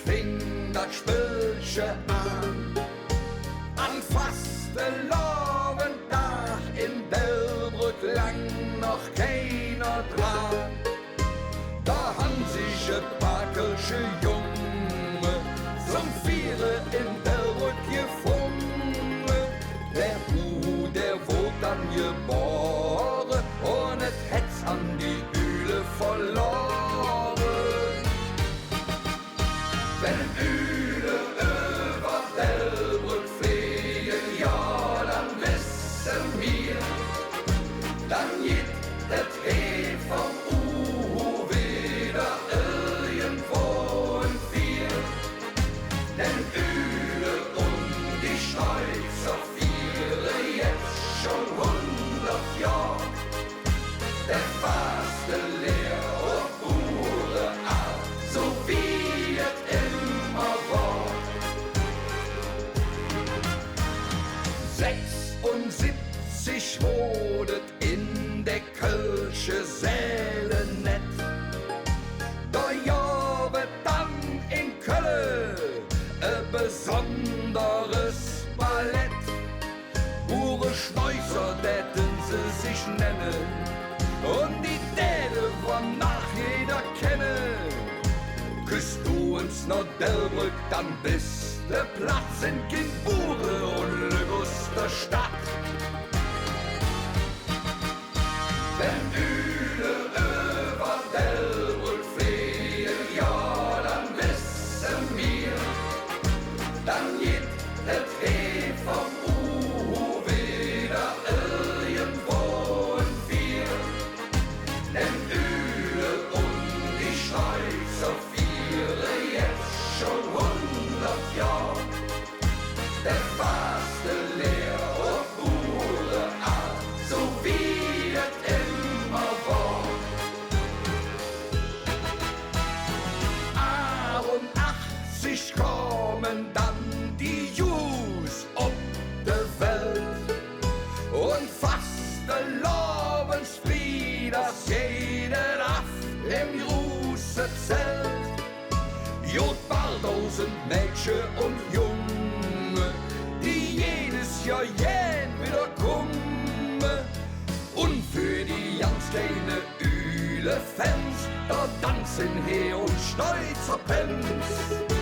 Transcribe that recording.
fing das Spielchen an Fastelavendtag in Delbrück lang noch keiner dran. Da han sich ein Packelche Junge zum Viere in Delbrück gefunden. Der Bu, der wurde dann geboren und et het's an die Üle verloren. Wenn Üle über Delbrück fliegen, ja, dann wissen wir, dann geht et He vom Uhu wieder irgendwo in vier. Denn Üle und die Schweizer viere jetzt schon 100 Jahre. Der faste Lehr und Ure ab, so wie es immer war. 76 wohnet in der Kölsche Säle nett. Da ja wird dann in Köln ein besonderes Ballett. Ure Schneuzer, täten sie sich nennen, und die Däde von nach jeder kennen. Küsst du uns nach Delbrück, dann bist der Platz in Kindbure und Lüguster Stadt. Wenn Üle über Delbrück fliegen, ja, dann wissen wir, dann geht et He vom Uhu wieder irgendwo in vier. Denn Üle und die Schweizer viere jetzt schon 100 Jahre. Der faste Lehr und Ure ab, so wie es immer war. 80 kommen dann die Jus ob de Welt und Fastelavensfried, dass jeder Aff im große Zelt. Jod Bardosen, Mädchen und Junge, die jedes Jahr jähn wieder kommen. Und für die ganz kleine Üle-Fans, da tanzen He und Schneuzer Pens.